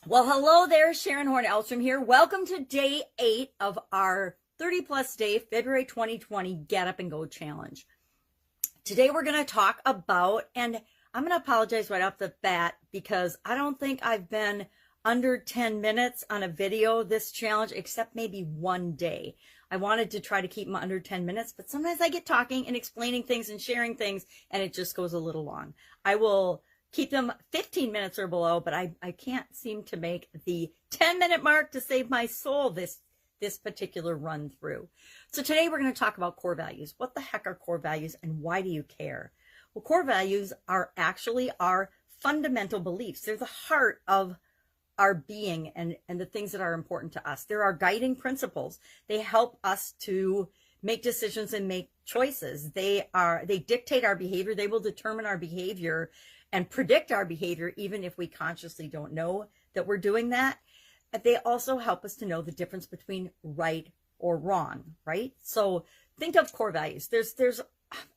Well, hello there, Sharon Horne-Ellstrom here. Welcome to day 8 of our 30-plus day February 2020 Get Up and Go Challenge. Today we're going to talk about, and I'm going to apologize right off the bat because I don't think I've been under 10 minutes on a video this challenge, except maybe one day. I wanted to try to keep them under 10 minutes, but sometimes I get talking and explaining things and sharing things, and it just goes a little long. I will keep them 15 minutes or below, but I can't seem to make the 10-minute mark to save my soul this particular run through. So today we're going to talk about core values. What the heck are core values and why do you care? Well, core values are actually our fundamental beliefs. They're the heart of our being and the things that are important to us. They're our guiding principles. They help us to make decisions and make choices. They dictate our behavior. They will determine our behavior and predict our behavior, even if we consciously don't know that we're doing that. They also help us to know the difference between right or wrong, right? So think of core values.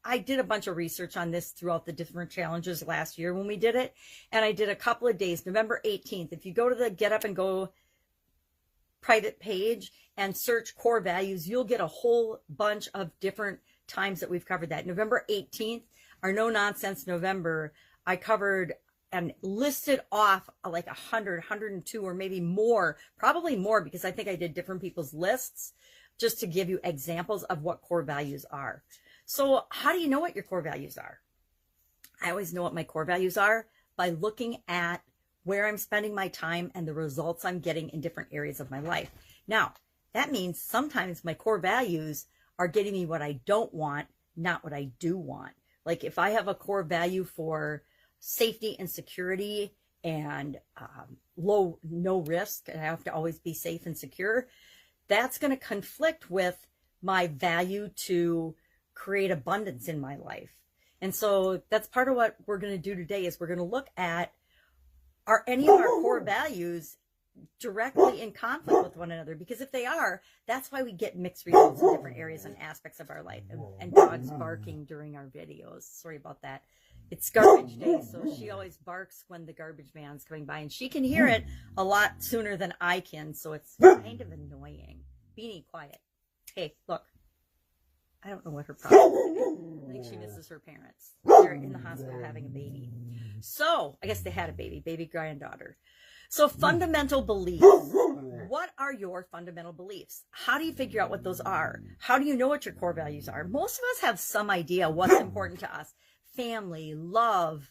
I did a bunch of research on this throughout the different challenges last year when we did it. And I did a couple of days, November 18th. If you go to the Get Up and Go private page and search core values, you'll get a whole bunch of different times that we've covered that. November 18th, our No Nonsense November, I covered and listed off like 100, 102 or maybe more, probably more because I think I did different people's lists just to give you examples of what core values are. So how do you know what your core values are? I always know what my core values are by looking at where I'm spending my time and the results I'm getting in different areas of my life. Now, that means sometimes my core values are getting me what I don't want, not what I do want. Like if I have a core value for safety and security and no risk, and I have to always be safe and secure, that's going to conflict with my value to create abundance in my life. And so that's part of what we're going to do today is we're going to look at, are any of our core values directly in conflict with one another? Because if they are, that's why we get mixed results in different areas and aspects of our life. And dogs barking during our videos. Sorry about that. It's garbage day, so she always barks when the garbage man's coming by, and she can hear it a lot sooner than I can, so it's kind of annoying. Beanie, quiet. Hey, look. I don't know what her problem is. I think she misses her parents. They're in the hospital having a baby. So, I guess they had a baby granddaughter. So, fundamental beliefs. What are your fundamental beliefs? How do you figure out what those are? How do you know what your core values are? Most of us have some idea what's important to us. Family, love,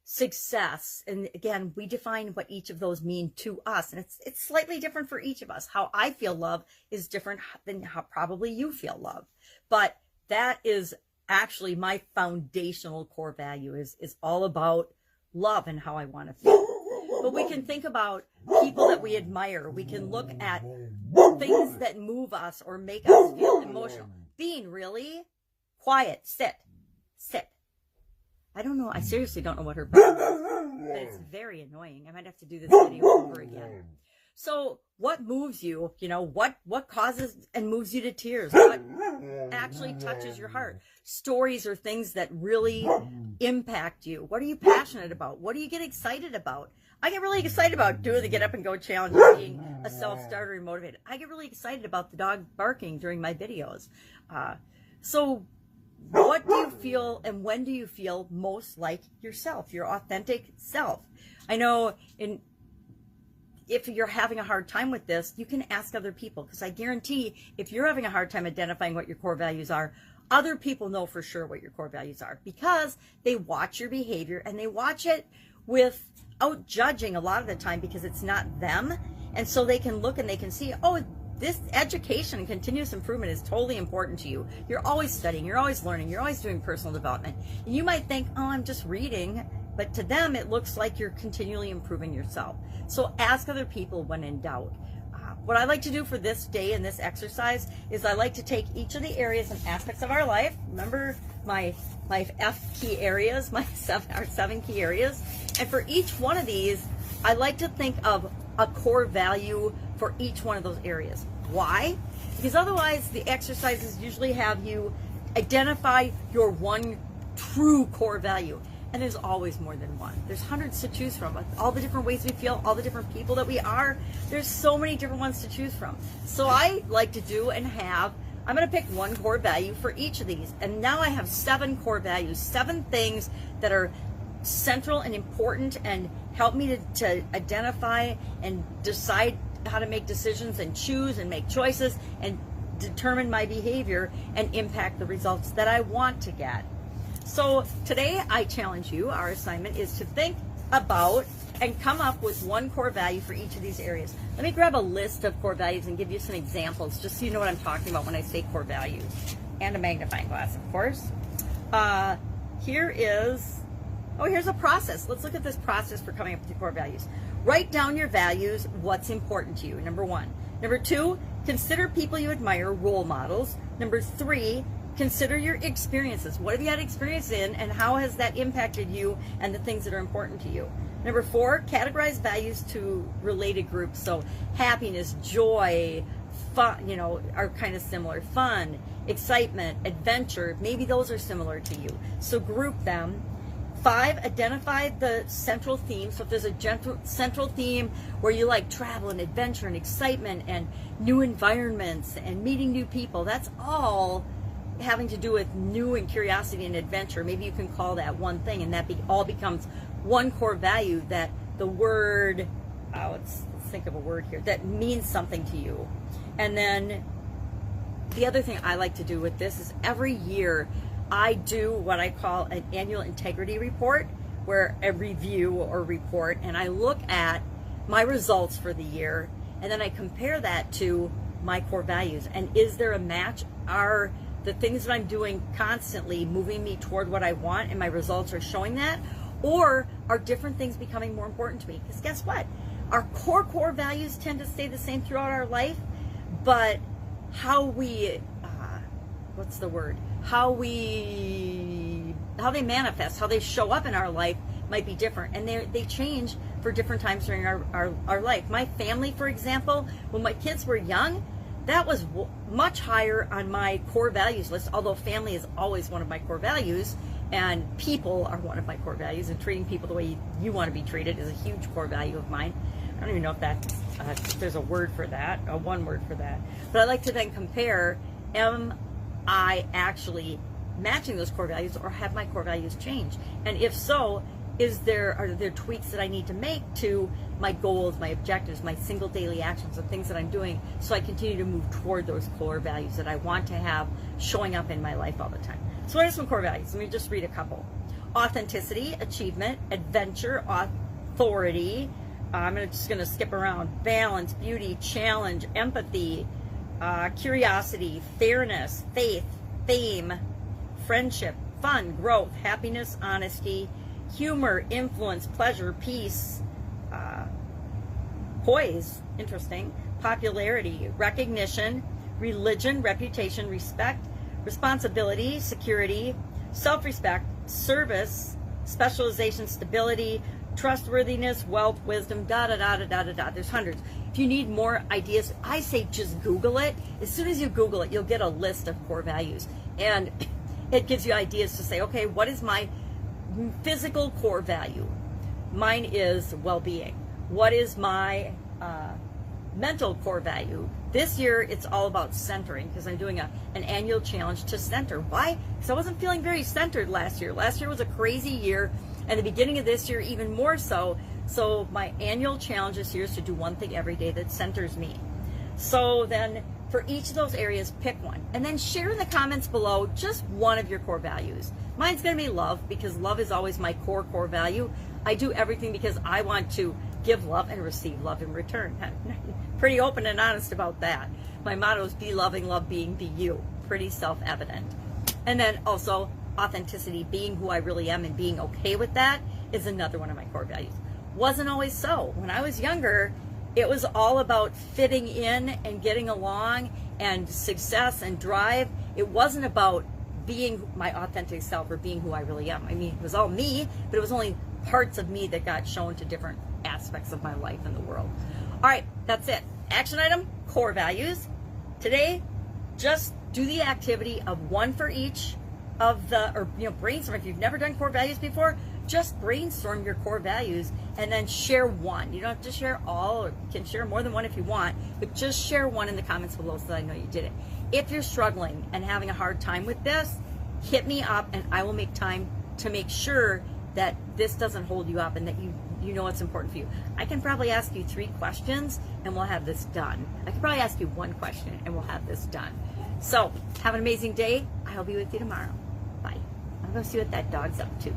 success. And again, we define what each of those mean to us. And it's slightly different for each of us. How I feel love is different than how probably you feel love. But that is actually my foundational core value is all about love and how I want to feel. But we can think about people that we admire. We can look at things that move us or make us feel emotional. Being really quiet, sit. I don't know. I seriously don't know what her problem is, but it's very annoying. I might have to do this video over again. So what moves you? You know, what causes and moves you to tears? What actually touches your heart? Stories or things that really impact you. What are you passionate about? What do you get excited about? I get really excited about doing the Get Up and Go challenge and being a self-starter and motivated. I get really excited about the dog barking during my videos. So what do you feel and when do you feel most like yourself, your authentic self? I know if you're having a hard time with this, you can ask other people, because I guarantee if you're having a hard time identifying what your core values are, other people know for sure what your core values are because they watch your behavior and they watch it without judging a lot of the time because it's not them. And so they can look and they can see, oh, this education and continuous improvement is totally important to you. You're always studying, you're always learning, you're always doing personal development. And you might think, oh, I'm just reading, but to them, it looks like you're continually improving yourself. So ask other people when in doubt. What I like to do for this day and this exercise is I like to take each of the areas and aspects of our life. Remember my F key areas, our 7 key areas. And for each one of these, I like to think of a core value for each one of those areas. Why? Because otherwise the exercises usually have you identify your one true core value. And there's always more than one. There's hundreds to choose from. All the different ways we feel, all the different people that we are, there's so many different ones to choose from. So I like to do and have, I'm going to pick one core value for each of these. And now I have 7 core values, 7 things that are central and important and help me to identify and decide how to make decisions and choose and make choices and determine my behavior and impact the results that I want to get. So today I challenge you, our assignment is to think about and come up with one core value for each of these areas. Let me grab a list of core values and give you some examples just so you know what I'm talking about when I say core values. And a magnifying glass, of course. Here's a process. Let's look at this process for coming up with your core values. Write down your values, what's important to you, number 1. Number 2, consider people you admire, role models. Number 3, consider your experiences. What have you had experience in and how has that impacted you and the things that are important to you? Number 4, categorize values to related groups. So happiness, joy, fun, are kind of similar. Fun, excitement, adventure, maybe those are similar to you. So group them. 5, identify the central theme. So if there's a central theme where you like travel and adventure and excitement and new environments and meeting new people, that's all having to do with new and curiosity and adventure. Maybe you can call that one thing, and that all becomes one core value that the word, let's think of a word here, that means something to you. And then the other thing I like to do with this is every year I do what I call an annual integrity report, where a review or report, and I look at my results for the year, and then I compare that to my core values. And is there a match? Are the things that I'm doing constantly moving me toward what I want and my results are showing that? Or are different things becoming more important to me? Because guess what? Our core values tend to stay the same throughout our life, but how we, how they manifest, how they show up in our life might be different, and they change for different times during our life. My family, for example, when my kids were young, that was much higher on my core values list, although family is always one of my core values, and people are one of my core values, and treating people the way you want to be treated is a huge core value of mine. I don't even know if there's a word for that, one word for that. But I like to then compare, am I actually matching those core values, or have my core values changed? And if so, are there tweaks that I need to make to my goals, my objectives, my single daily actions, the things that I'm doing, so I continue to move toward those core values that I want to have showing up in my life all the time? So what are some core values? Let me just read a couple. Authenticity, achievement, adventure, authority. I'm just going to skip around. Balance, beauty, challenge, empathy, curiosity, fairness, faith, fame, friendship, fun, growth, happiness, honesty, humor, influence, pleasure, peace, poise, interesting, popularity, recognition, religion, reputation, respect, responsibility, security, self-respect, service, specialization, stability, trustworthiness, wealth, wisdom, da-da-da-da-da-da-da. There's hundreds. If you need more ideas, I say just Google it. As soon as you Google it, you'll get a list of core values. And it gives you ideas to say, okay, what is my physical core value? Mine is well-being. What is my mental core value? This year, it's all about centering, because I'm doing an annual challenge to center. Why? Because I wasn't feeling very centered last year. Last year was a crazy year, and the beginning of this year even more so. So my annual challenge this year is to do one thing every day that centers me. So then for each of those areas, pick one. And then share in the comments below just one of your core values. Mine's going to be love, because love is always my core value. I do everything because I want to give love and receive love in return. Pretty open and honest about that. My motto is be loving, love being, be you. Pretty self-evident. And then also authenticity, being who I really am and being okay with that, is another one of my core values. Wasn't always so. When I was younger, it was all about fitting in and getting along and success and drive. It wasn't about being my authentic self or being who I really am. I mean, it was all me, but it was only parts of me that got shown to different aspects of my life and the world. All right, that's it. Action item, core values. Today, just do the activity of one for each of the, or brainstorm. If you've never done core values before, just brainstorm your core values and then share one. You don't have to share all, or you can share more than one if you want, but just share one in the comments below so that I know you did it. If you're struggling and having a hard time with this, hit me up and I will make time to make sure that this doesn't hold you up and that you know what's important for you. I can probably ask you 3 questions and we'll have this done. I can probably ask you 1 question and we'll have this done. So have an amazing day. I'll be with you tomorrow. Bye. I'm going to see what that dog's up to.